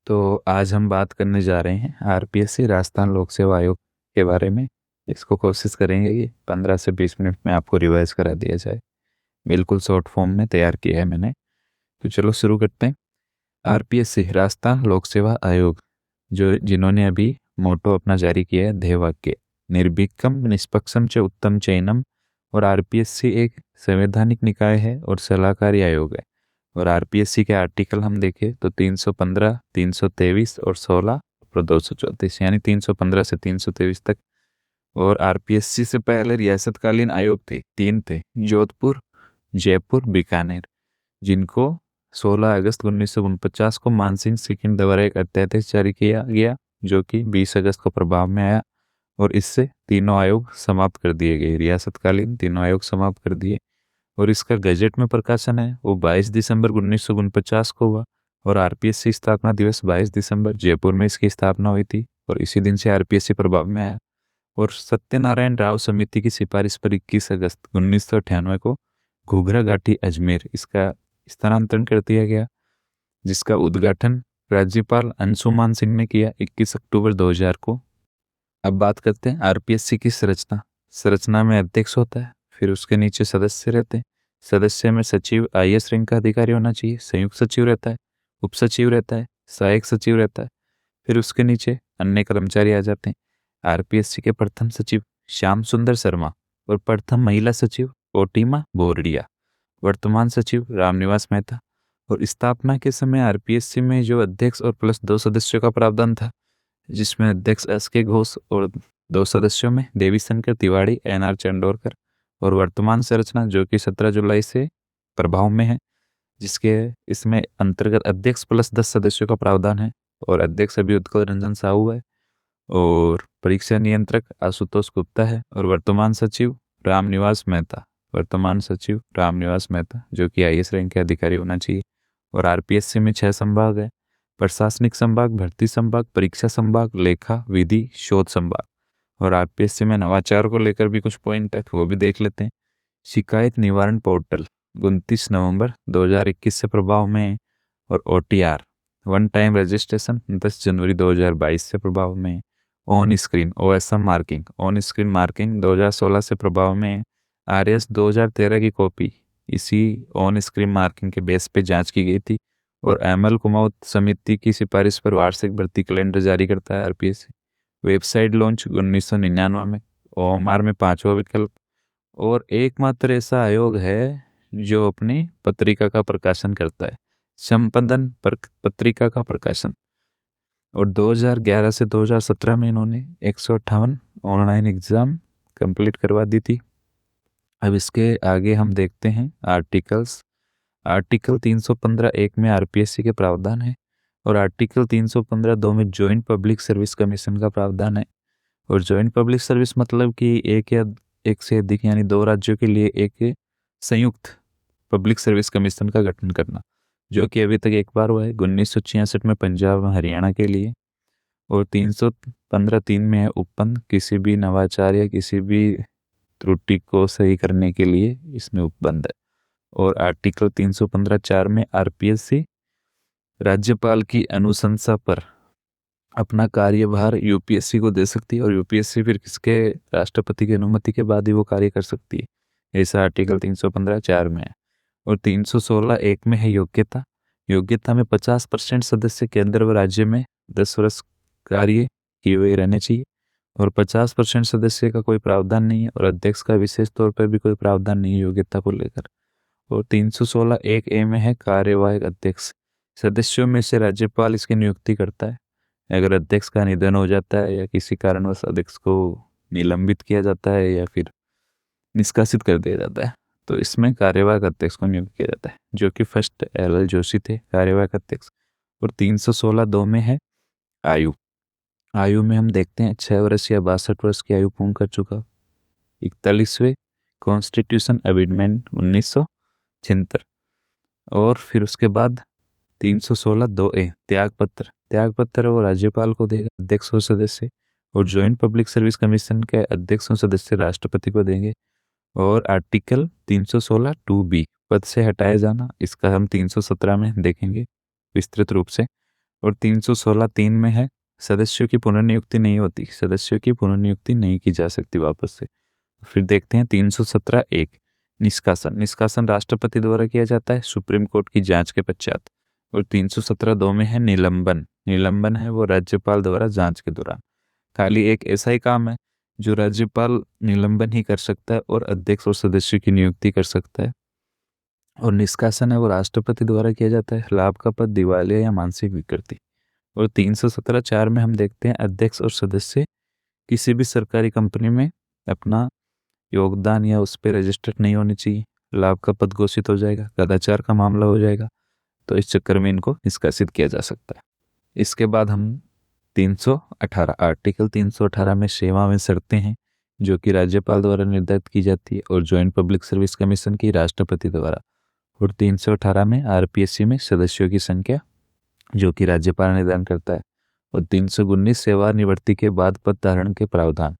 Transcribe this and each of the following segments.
तो आज हम बात करने जा रहे हैं आरपीएससी राजस्थान लोक सेवा आयोग के बारे में। इसको कोशिश करेंगे कि 15 से 20 मिनट में आपको रिवाइज करा दिया जाए। बिल्कुल शॉर्ट फॉर्म में तैयार किया है मैंने। तो चलो शुरू करते हैं। आरपीएससी राजस्थान लोक सेवा आयोग, जो जिन्होंने अभी मोटो अपना जारी किया है, ध्येय वाक्य निर्भीकम निष्पक्षम च उत्तम चयनम। और आरपीएससी एक संवैधानिक निकाय है और सलाहकारी आयोग है। और आरपीएससी के आर्टिकल हम देखें तो 315, 323 और 16 और 234, यानी 315 से 323 तक। और आरपीएससी से पहले रियासतकालीन आयोग थे, 3 थे, जोधपुर, जयपुर, बीकानेर, जिनको 16 अगस्त 1949 को मानसिंह सिंह द्वारा एक अध्यादेश जारी किया गया, जो कि 20 अगस्त को प्रभाव में आया। और इससे तीनों आयोग समाप्त कर दिए गए, रियासतकालीन तीनों आयोग समाप्त कर दिए। और इसका गजट में प्रकाशन है वो 22 दिसंबर 1949 को हुआ। और आरपीएससी स्थापना दिवस 22 दिसंबर, जयपुर में इसकी स्थापना हुई थी और इसी दिन से आरपीएससी प्रभाव में आया। और सत्यनारायण राव समिति की सिफारिश पर 21 अगस्त 1998 को घूघरा घाटी अजमेर इसका स्थानांतरण कर दिया गया, जिसका उद्घाटन राज्यपाल अंशुमान सिंह ने किया 21 अक्टूबर 2000 को। अब बात करते हैं आरपीएससी की संरचना। संरचना में अध्यक्ष होता है, फिर उसके नीचे सदस्य रहते हैं। सदस्य में सचिव आईएएस रैंक का अधिकारी होना चाहिए, संयुक्त सचिव रहता है, उप सचिव रहता है, सहायक सचिव रहता है। फिर उसके नीचे अन्य कर्मचारी आ जाते हैं। आरपीएससी के प्रथम सचिव श्याम सुंदर शर्मा और प्रथम महिला सचिव ओटीमा बोरडिया, वर्तमान सचिव रामनिवास मेहता। और स्थापना के समय आरपीएससी में जो अध्यक्ष और प्लस 2 सदस्यों का प्रावधान था, जिसमें अध्यक्ष एस के घोष और 2 सदस्यों में देवी शंकर तिवाड़ी, एनआर चंडोरकर। और वर्तमान संरचना जो कि 17 जुलाई से प्रभाव में है, जिसके इसमें अंतर्गत अध्यक्ष प्लस 10 सदस्यों का प्रावधान है। और अध्यक्ष अभी उत्कल रंजन साहू है और परीक्षा नियंत्रक आशुतोष गुप्ता है। और वर्तमान सचिव रामनिवास मेहता, वर्तमान सचिव रामनिवास मेहता, जो कि आईएएस रैंक के अधिकारी होना चाहिए। और आरपीएससी में 6 संभाग है: प्रशासनिक संभाग, भर्ती संभाग, परीक्षा संभाग, लेखा, विधि, शोध संभाग। और आरपीएससी में नवाचार को लेकर भी कुछ पॉइंट है, वो भी देख लेते हैं। शिकायत निवारण पोर्टल 29 नवंबर 2021 से प्रभाव में है। और ओटीआर वन टाइम रजिस्ट्रेशन 10 जनवरी 2022 से प्रभाव में है। On screen OSM marking, on screen marking 2016 से प्रभाव में है। आरएस 2013 की कॉपी इसी ऑन स्क्रीन मार्किंग के बेस पे जांच की गई थी। और एमएल कुमाऊत समिति की सिफारिश पर वार्षिक भर्ती कैलेंडर जारी करता है आरपीएससी। वेबसाइट लॉन्च 1999 में। ओएमआर में 5वां विकल्प। और एकमात्र ऐसा आयोग है जो अपनी पत्रिका का प्रकाशन करता है, संपादन पत्रिका का प्रकाशन। और 2011 से 2017 में इन्होंने 158 ऑनलाइन एग्जाम कंप्लीट करवा दी थी। अब इसके आगे हम देखते हैं आर्टिकल्स। आर्टिकल 315(1) में आरपीएससी के प्रावधान है। और आर्टिकल 315(2) में ज्वाइंट पब्लिक सर्विस कमीशन का प्रावधान है। और ज्वाइंट पब्लिक सर्विस मतलब कि एक या एक से अधिक यानी 2 राज्यों के लिए एक संयुक्त पब्लिक सर्विस कमीशन का गठन करना, जो कि अभी तक एक बार हुआ है 1966 में पंजाब और हरियाणा के लिए। और 315(3) में है उपबंध, किसी भी नवाचार या किसी भी त्रुटि को सही करने के लिए इसमें उपबंध है। और आर्टिकल 315(4) में आरपीएससी राज्यपाल की अनुशंसा पर अपना कार्यभार यूपीएससी को दे सकती है और यूपीएससी फिर किसके राष्ट्रपति की अनुमति के बाद ही वो कार्य कर सकती है। ऐसा आर्टिकल 315(4) में है। और 316(1) में है योग्यता। योग्यता में 50% सदस्य केंद्र व राज्य में 10 वर्ष कार्य किए हुए रहने चाहिए। और 50% सदस्य का कोई प्रावधान नहीं है। और अध्यक्ष का विशेष तौर पर भी कोई प्रावधान नहीं है योग्यता को लेकर। और 316(1) में है कार्यवाहक अध्यक्ष। सदस्यों में से राज्यपाल इसकी नियुक्ति करता है। अगर अध्यक्ष का निधन हो जाता है या किसी कारणवश अध्यक्ष को निलंबित किया जाता है या फिर निष्कासित कर दिया जाता है, तो इसमें कार्यवाहक अध्यक्ष को नियुक्त किया जाता है, जो कि फर्स्ट एल जोशी थे कार्यवाहक अध्यक्ष। और 316(2) में है आयु। आयु में हम देखते हैं 6 वर्ष या 62 वर्ष की आयु पूर्ण कर चुका। 41वें कॉन्स्टिट्यूशन अमेंडमेंट 1976। और फिर उसके बाद 316(2)(a) त्यागपत्र। त्यागपत्र वो राज्यपाल को देगा, अध्यक्ष और सदस्य। और ज्वाइंट पब्लिक सर्विस कमीशन के अध्यक्ष और सदस्य राष्ट्रपति को देंगे। और आर्टिकल 316(2)(b) पद से हटाया जाना, इसका हम 317 में देखेंगे विस्तृत रूप से। और 316(3) में है सदस्यों की पुनर्नियुक्ति नहीं होती, सदस्यों की पुनर्नियुक्ति नहीं की जा सकती वापस से। फिर देखते हैं 317(1) निष्कासन। निष्कासन राष्ट्रपति द्वारा किया जाता है सुप्रीम कोर्ट की जांच के पश्चात। और 317(2) में है निलंबन। निलंबन है वो राज्यपाल द्वारा जांच के दौरान। खाली एक ऐसा ही काम है जो राज्यपाल निलंबन ही कर सकता है और अध्यक्ष और सदस्यों की नियुक्ति कर सकता है। और निष्कासन है वो राष्ट्रपति द्वारा किया जाता है, लाभ का पद, दिवालिया या मानसिक विकृति। और 317(4) में हम देखते हैं अध्यक्ष और सदस्य किसी भी सरकारी कंपनी में अपना योगदान या उस पर रजिस्टर्ड नहीं होनी चाहिए, लाभ का पद घोषित हो जाएगा, कदाचार का मामला हो जाएगा, तो इस चक्कर में इनको निष्कासित किया जा सकता है। इसके बाद हम 318 आर्टिकल 318 में सेवा में शर्तें हैं जो कि राज्यपाल द्वारा निर्धारित की जाती है और ज्वाइंट पब्लिक सर्विस कमीशन की राष्ट्रपति द्वारा। और 318 में आरपीएससी में सदस्यों की संख्या जो कि राज्यपाल निर्धारण करता है। और 319 सेवानिवृत्ति के बाद पद धारण के प्रावधान।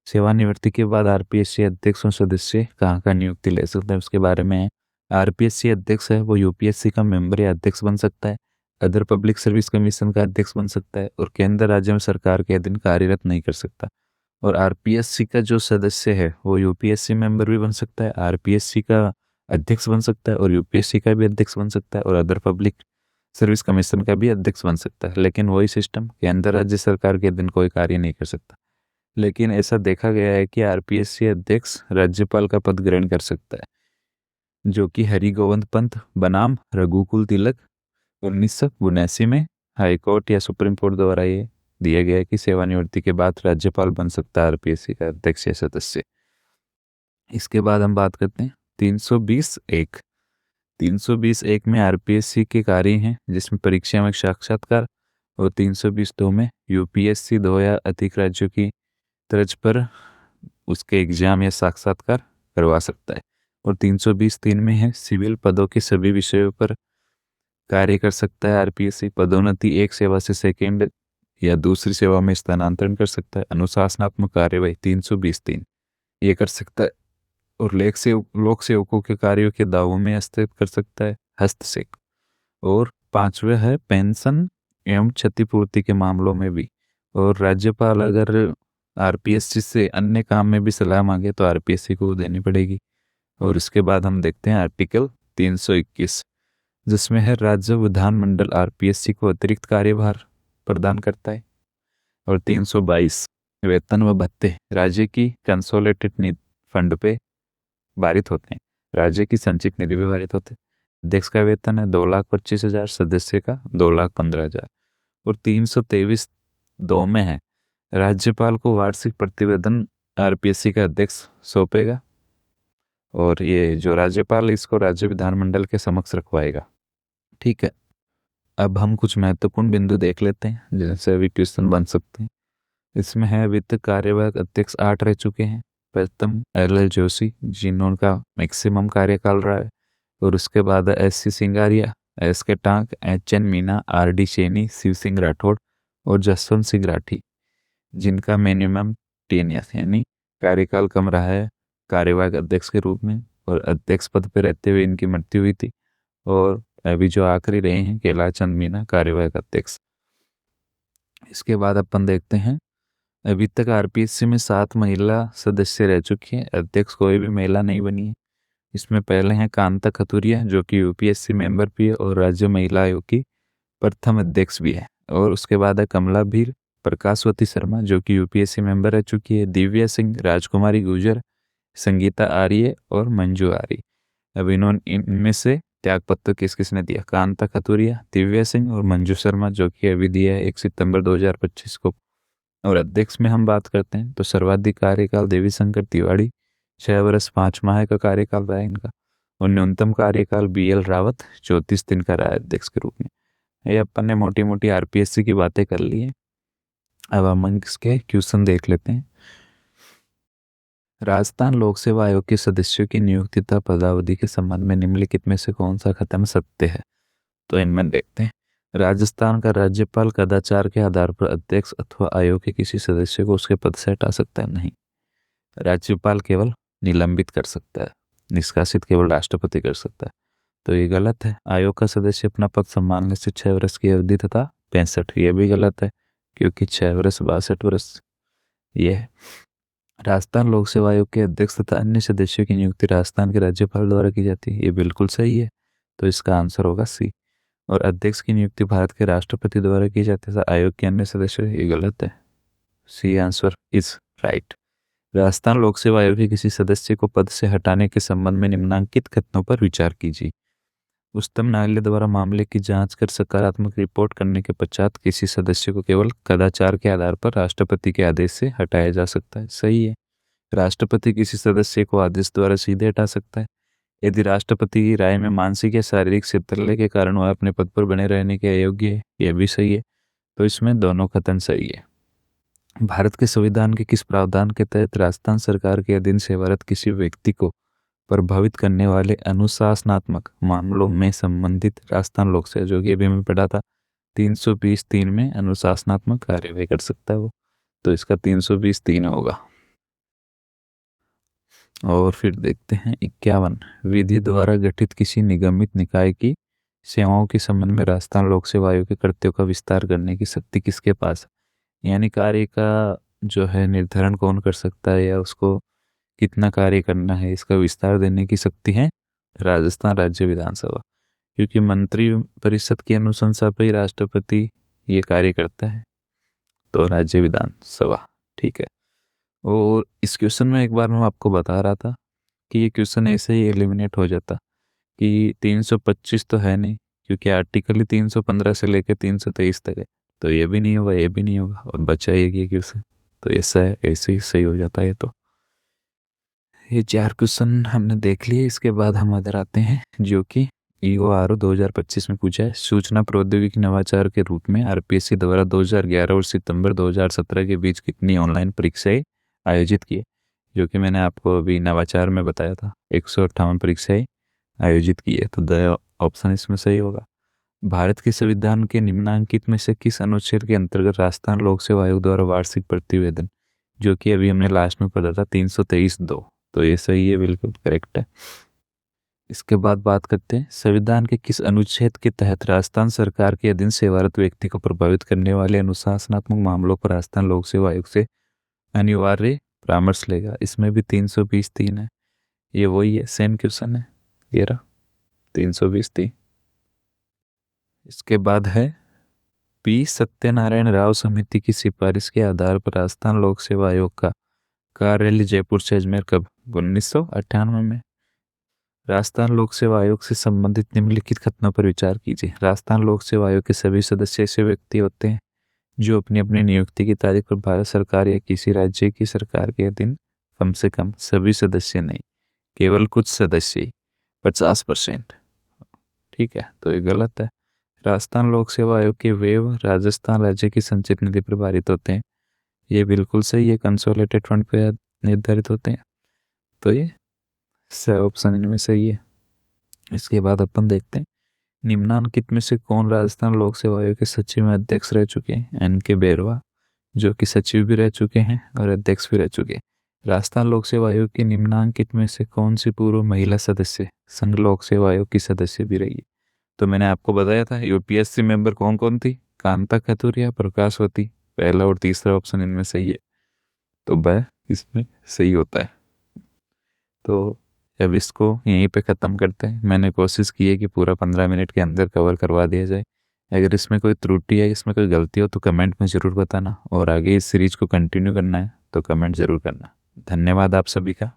सेवानिवृत्ति के बाद आरपीएससी अध्यक्ष और सदस्य कहाँ का नियुक्ति ले सकते हैं उसके बारे में है। आरपीएससी अध्यक्ष है वो यूपीएससी का मेंबर या अध्यक्ष बन सकता है, अदर पब्लिक सर्विस कमीशन का अध्यक्ष बन सकता है और केंद्र राज्य में सरकार के अधीन कार्यरत नहीं कर सकता। और आरपीएससी का जो सदस्य है वो यूपीएससी मेंबर भी बन सकता है, आरपीएससी का अध्यक्ष बन सकता है और यूपीएससी का भी अध्यक्ष बन सकता है और अदर पब्लिक सर्विस कमीशन का भी अध्यक्ष बन सकता है। लेकिन वही सिस्टम केंद्र राज्य सरकार के अधीन कोई कार्य नहीं कर सकता। लेकिन ऐसा देखा गया है कि आरपीएससी अध्यक्ष राज्यपाल का पद ग्रहण कर सकता है, जो कि हरि गोविंद पंत बनाम रघुकुल तिलक 1979 में हाईकोर्ट या सुप्रीम कोर्ट द्वारा ये दिया गया है कि सेवानिवृत्ति के बाद राज्यपाल बन सकता है आरपीएससी का अध्यक्ष या सदस्य। इसके बाद हम बात करते हैं 320(1). 320(1) में आरपीएससी के कार्य हैं जिसमें परीक्षा में साक्षात्कार। और 320(2) में यूपीएससी 2 या अधिक राज्यों की तर्ज पर उसके एग्जाम या साक्षात्कार करवा सकता है। और 320(3) में है सिविल पदों के सभी विषयों पर कार्य कर सकता है आरपीएससी। पदोन्नति एक सेवा से सेकेंड या दूसरी सेवा में स्थानांतरण कर सकता है। अनुशासनात्मक कार्यवाही 320(3) ये कर सकता है। और लोक सेवकों के कार्यों के दावों में हस्तक्षेप कर सकता है, हस्तक्षेप। और 5वां है पेंशन एवं क्षतिपूर्ति के मामलों में भी। और राज्यपाल अगर आरपीएससी से अन्य काम में भी सलाह मांगे तो आरपीएससी को देनी पड़ेगी। और इसके बाद हम देखते हैं आर्टिकल 321 जिसमें है राज्य विधानमंडल आरपीएससी को अतिरिक्त कार्यभार प्रदान करता है। और 322 वेतन व भत्ते राज्य की कंसोलिडेटेड फंड पे पारित होते हैं, राज्य की संचित निधि पे पारित होते हैं। अध्यक्ष का वेतन है 2,25,000, सदस्य का 2,15,000। और 323(2) में है राज्यपाल को वार्षिक प्रतिवेदन आरपीएससी का अध्यक्ष सौंपेगा और ये जो राज्यपाल इसको राज्य विधानमंडल के समक्ष रखवाएगा। ठीक है, अब हम कुछ महत्वपूर्ण बिंदु देख लेते हैं जिनसे अभी क्वेश्चन बन सकते हैं। इसमें है वित्त कार्यवाहक अध्यक्ष 8 रह चुके हैं। प्रथम एल जोशी जिन्होंने मैक्सिमम कार्यकाल रहा है। और उसके बाद S C. Singaria, S K. Tank, H N. Meena, R D. Sheni, Shiv Singh Rathore और जसवंत सिंह राठी जिनका मिनिमम 10 ईयर्स यानी कार्यकाल कम रहा है कार्यवाहक अध्यक्ष के रूप में। और अध्यक्ष पद पर रहते हुए इनकी मृत्यु हुई थी। और अभी जो आखिरी रहे हैं कैलाश चंद मीना कार्यवाहक अध्यक्ष। इसके बाद अपन देखते हैं अभी तक आरपीएससी में 7 महिला सदस्य रह चुकी हैं, अध्यक्ष कोई भी महिला नहीं बनी है। इसमें पहले हैं कांता खतुरिया जो कि यूपीएससी मेंबर भी है और राज्य महिला आयोग की प्रथम अध्यक्ष भी है। और उसके बाद है कमला भीर, प्रकाशवती शर्मा जो कि यूपीएससी मेंबर रह चुकी है, दिव्या सिंह, राजकुमारी गुर्जर, संगीता आर्य और मंजू आर्य। अब इनमें से त्यागपत्र किस किसने दिया? कांता खतुरिया, दिव्या सिंह और मंजू शर्मा जो कि अभी दिया है 1 सितंबर 2025 को। और अध्यक्ष में हम बात करते हैं तो सर्वाधिक कार्यकाल देवी शंकर तिवारी 6 वर्ष 5 माह का कार्यकाल रहा है इनका। और न्यूनतम कार्यकाल BL रावत 34 दिन का रहा है अध्यक्ष के रूप में। ये अपन ने मोटी मोटी आरपीएससी की बातें कर ली है। अब हम इसके क्वेश्चन देख लेते हैं। राजस्थान लोक सेवा आयोग के सदस्यों की नियुक्ति तथा पदावधि के संबंध में निम्नलिखित में से कौन सा खत्म सत्य है? तो इनमें देखते हैं। राजस्थान का राज्यपाल कदाचार के आधार पर अध्यक्ष अथवा आयोग के किसी सदस्य को उसके पद से हटा सकता है? नहीं, राज्यपाल केवल निलंबित कर सकता है, निष्कासित केवल राष्ट्रपति कर सकता है। तो ये गलत है। आयोग का सदस्य अपना पद संभालने से 6 वर्ष की अवधि तथा 65, ये भी गलत है क्योंकि 6 वर्ष 62 वर्ष ये है। राजस्थान लोक सेवा आयोग के अध्यक्ष तथा अन्य सदस्यों की नियुक्ति राजस्थान के राज्यपाल द्वारा की जाती है, ये बिल्कुल सही है। तो इसका आंसर होगा सी। और अध्यक्ष की नियुक्ति भारत के राष्ट्रपति द्वारा की जाती है, आयोग के अन्य सदस्य, ये गलत है। C answer is right. Rajasthan Lok Seva आयोग के किसी सदस्य को पद से हटाने के संबंध में निम्नलिखित कथनों पर विचार कीजिए। उच्चतम न्यायालय द्वारा मामले की जांच कर सकारात्मक रिपोर्ट करने के पश्चात किसी सदस्य को केवल कदाचार के आधार पर राष्ट्रपति के आदेश से हटाया जा सकता है, सही है। राष्ट्रपति किसी सदस्य को आदेश द्वारा सीधे हटा सकता है यदि राष्ट्रपति की राय में मानसिक या शारीरिक शिथिलता के कारण वह अपने पद पर बने रहने के अयोग्य है, यह भी सही है। तो इसमें दोनों कथन सही है। भारत के संविधान के किस प्रावधान के तहत राजस्थान सरकार के अधीन सेवारत किसी व्यक्ति को प्रभावित करने वाले अनुशासनात्मक मामलों में संबंधित राजस्थान लोक सेवा, जो कि अभी मैं पढ़ा था 320(3) में अनुशासनात्मक कार्यवाही कर सकता है वो, तो इसका 320(3) होगा। और फिर देखते हैं 51, विधि द्वारा गठित किसी निगमित निकाय की सेवाओं के संबंध में राजस्थान लोक सेवा आयोग के कर्तव्यों का विस्तार करने की शक्ति किसके पास है। यानी कार्य का जो है निर्धारण कौन कर सकता है या उसको कितना कार्य करना है, इसका विस्तार देने की शक्ति है राजस्थान राज्य विधानसभा, क्योंकि मंत्री परिषद की अनुशंसा पर ही राष्ट्रपति ये कार्य करता है, तो राज्य विधानसभा, ठीक है। और इस क्वेश्चन में एक बार मैं आपको बता रहा था कि ये क्वेश्चन ऐसे ही एलिमिनेट हो जाता कि 325 तो है नहीं, क्योंकि आर्टिकल ही 315 से लेकर 323 तक है, तो ये भी नहीं होगा, ये भी नहीं होगा, और बचा ये क्वेश्चन, तो ऐसा है, ऐसे ही सही हो जाता है। तो ये 4 क्वेश्चन हमने देख लिए। इसके बाद हम इधर आते हैं जो कि EORO 2025 में पूछा है, सूचना प्रौद्योगिकी नवाचार के रूप में RPSC द्वारा 2011 और सितंबर 2017 के बीच कितनी ऑनलाइन परीक्षाएं आयोजित की, जो कि मैंने आपको अभी नवाचार में बताया था 158 परीक्षाएं आयोजित की है, तो द ऑप्शन इसमें सही होगा। भारत के संविधान के निम्नांकित में से किस अनुच्छेद के अंतर्गत राजस्थान लोक सेवा आयोग द्वारा वार्षिक प्रतिवेदन, जो कि अभी हमने लास्ट में पढ़ा था 323(2), तो ये सही है, बिल्कुल करेक्ट है। इसके बाद बात करते हैं संविधान के किस अनुच्छेद के तहत राजस्थान सरकार के अधीन सेवारत व्यक्ति को प्रभावित करने वाले अनुशासनात्मक मामलों पर राजस्थान लोक सेवा आयोग से अनिवार्य परामर्श लेगा। इसमें भी 320(3) है, ये वही है, सेम क्वेश्चन है, ये रहा 320(3). इसके बाद है पी सत्यनारायण राव समिति की सिफारिश के आधार पर राजस्थान लोक सेवा आयोग का कार्यालय जयपुर से अजमेर कब, 1998 में। राजस्थान लोक सेवा आयोग से संबंधित निम्नलिखित कथनों पर विचार कीजिए। राजस्थान लोक सेवा आयोग के सभी सदस्य ऐसे व्यक्ति होते हैं जो अपनी अपनी नियुक्ति की तारीख पर भारत सरकार या किसी राज्य की सरकार के अधीन, कम से कम सभी सदस्य नहीं, केवल कुछ सदस्य ही, 50%, ठीक है, तो ये गलत है। राजस्थान लोक सेवा आयोग के वेव राजस्थान राज्य की संचित निधि पर पारित होते हैं, ये बिल्कुल सही है, कंसोलिडेटेड फंड पे निर्धारित होते हैं, तो ये ऑप्शन इनमें सही है। इसके बाद अपन देखते हैं निम्नांकित में से कौन राजस्थान लोक सेवा आयोग के सचिव में अध्यक्ष रह चुके हैं। NK बेरवा, जो कि सचिव भी रह चुके हैं और अध्यक्ष भी रह चुके हैं। राजस्थान लोक सेवा आयोग के निम्नांकित में से कौन सी पूर्व महिला सदस्य संघ लोक सेवा आयोग की सदस्य भी रही है। तो मैंने आपको बताया था UPSC मेंबर कौन कौन थी, कांता खतुरिया, प्रकाशवती, पहला और तीसरा ऑप्शन इनमें सही है, तो वह इसमें सही होता है। तो अब इसको यहीं पे ख़त्म करते हैं। मैंने कोशिश की है कि पूरा 15 मिनट के अंदर कवर करवा दिया जाए। अगर इसमें कोई त्रुटि है, इसमें कोई गलती हो तो कमेंट में ज़रूर बताना, और आगे इस सीरीज को कंटिन्यू करना है तो कमेंट ज़रूर करना। धन्यवाद आप सभी का।